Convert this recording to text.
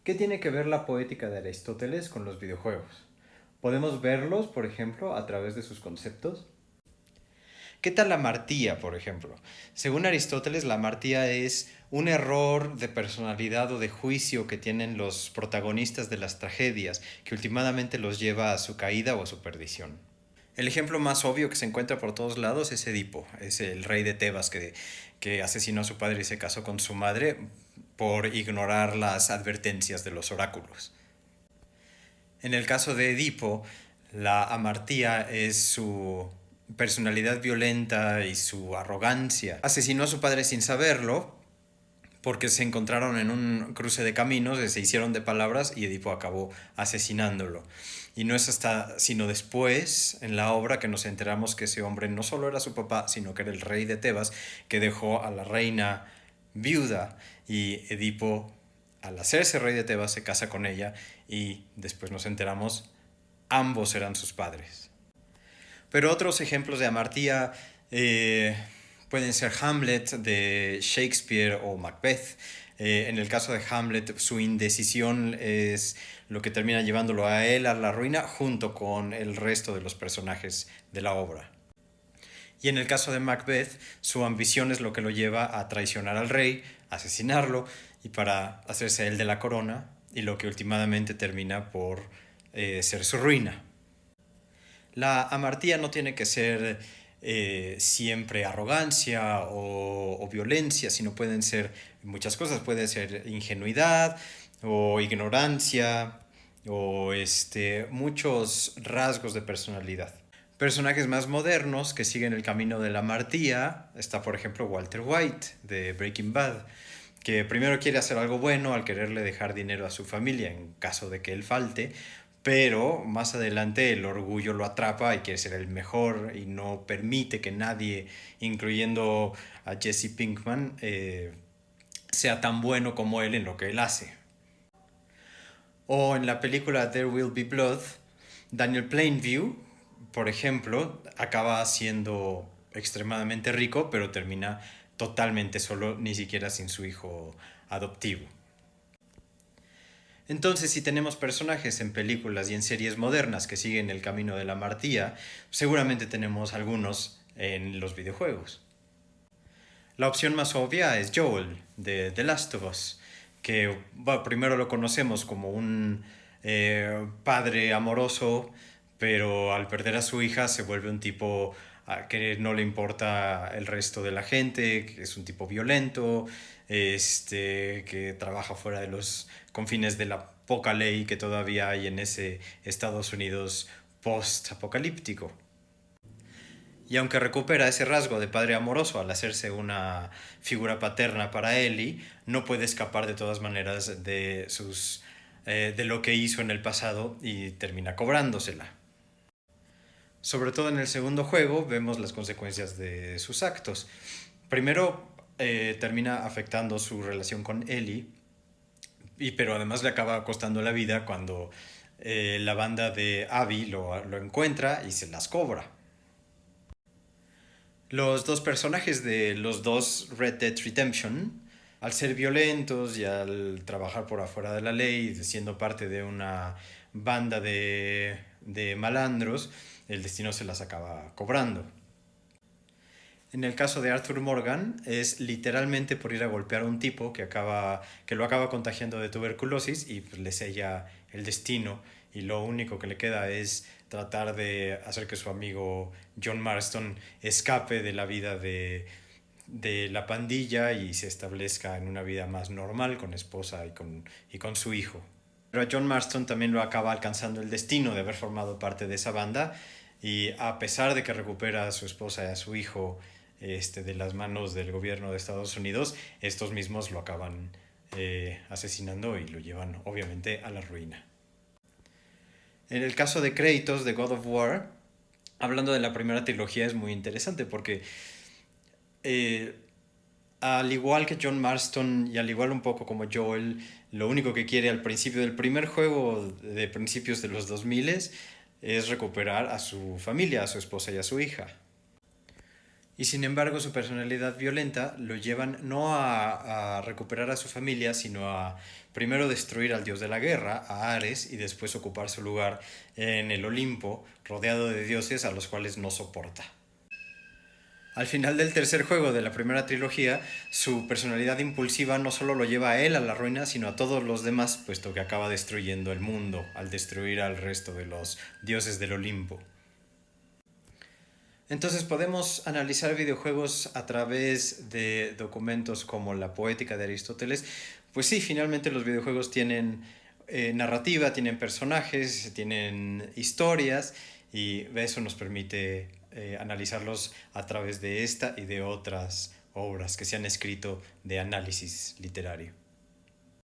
¿Qué tiene que ver la poética de Aristóteles con los videojuegos? ¿Podemos verlos, por ejemplo, a través de sus conceptos? ¿Qué tal la amartía, por ejemplo? Según Aristóteles, la amartía es un error de personalidad o de juicio que tienen los protagonistas de las tragedias, que últimamente los lleva a su caída o a su perdición. El ejemplo más obvio que se encuentra por todos lados es Edipo, es el rey de Tebas que asesinó a su padre y se casó con su madre por ignorar las advertencias de los oráculos. En el caso de Edipo, la amartía es su personalidad violenta y su arrogancia. Asesinó a su padre sin saberlo porque se encontraron en un cruce de caminos, se hicieron de palabras y Edipo acabó asesinándolo. Y no es hasta sino después, en la obra, que nos enteramos que ese hombre no solo era su papá, sino que era el rey de Tebas, que dejó a la reina viuda, y Edipo, al hacerse rey de Tebas, se casa con ella y después nos enteramos, ambos eran sus padres. Pero otros ejemplos de amartía pueden ser Hamlet de Shakespeare o Macbeth. En el caso de Hamlet, su indecisión es lo que termina llevándolo a él a la ruina junto con el resto de los personajes de la obra. Y en el caso de Macbeth, su ambición es lo que lo lleva a traicionar al rey, asesinarlo y para hacerse él de la corona, y lo que últimamente termina por ser su ruina. La amartía no tiene que ser siempre arrogancia o violencia, sino pueden ser muchas cosas. Puede ser ingenuidad o ignorancia o muchos rasgos de personalidad. Personajes más modernos que siguen el camino de la amartía está, por ejemplo, Walter White de Breaking Bad, que primero quiere hacer algo bueno al quererle dejar dinero a su familia en caso de que él falte, pero más adelante el orgullo lo atrapa y quiere ser el mejor y no permite que nadie, incluyendo a Jesse Pinkman, sea tan bueno como él en lo que él hace. O en la película There Will Be Blood, Daniel Plainview, por ejemplo, acaba siendo extremadamente rico, pero termina totalmente solo, ni siquiera sin su hijo adoptivo. Entonces, si tenemos personajes en películas y en series modernas que siguen el camino de la amartía, seguramente tenemos algunos en los videojuegos. La opción más obvia es Joel, de The Last of Us, que primero lo conocemos como un padre amoroso, pero al perder a su hija se vuelve un tipo que no le importa el resto de la gente, que es un tipo violento, que trabaja fuera de los confines de la poca ley que todavía hay en ese Estados Unidos post-apocalíptico. Y aunque recupera ese rasgo de padre amoroso al hacerse una figura paterna para Ellie, no puede escapar de todas maneras de lo que hizo en el pasado y termina cobrándosela. Sobre todo en el segundo juego vemos las consecuencias de sus actos. Primero termina afectando su relación con Ellie, pero además le acaba costando la vida cuando la banda de Abby lo encuentra y se las cobra. Los dos personajes de los dos Red Dead Redemption, al ser violentos y al trabajar por afuera de la ley, siendo parte de una banda de malandros, el destino se las acaba cobrando. En el caso de Arthur Morgan, es literalmente por ir a golpear a un tipo que lo acaba contagiando de tuberculosis y pues, le sella el destino. Y lo único que le queda es tratar de hacer que su amigo John Marston escape de la vida de la pandilla y se establezca en una vida más normal con esposa y con su hijo. Pero a John Marston también lo acaba alcanzando el destino de haber formado parte de esa banda y a pesar de que recupera a su esposa y a su hijo de las manos del gobierno de Estados Unidos, estos mismos lo acaban asesinando y lo llevan obviamente a la ruina. En el caso de Kratos de God of War, hablando de la primera trilogía es muy interesante porque eh, al igual que John Marston y al igual un poco como Joel, lo único que quiere al principio del primer juego de principios de los 2000 es recuperar a su familia, a su esposa y a su hija. Y sin embargo su personalidad violenta lo llevan no a recuperar a su familia, sino a primero destruir al dios de la guerra, a Ares, y después ocupar su lugar en el Olimpo, rodeado de dioses a los cuales no soporta. Al final del tercer juego de la primera trilogía, su personalidad impulsiva no solo lo lleva a él a la ruina, sino a todos los demás, puesto que acaba destruyendo el mundo al destruir al resto de los dioses del Olimpo. Entonces podemos analizar videojuegos a través de documentos como la Poética de Aristóteles. Pues sí, finalmente los videojuegos tienen narrativa, tienen personajes, tienen historias y eso nos permite analizarlos a través de esta y de otras obras que se han escrito de análisis literario.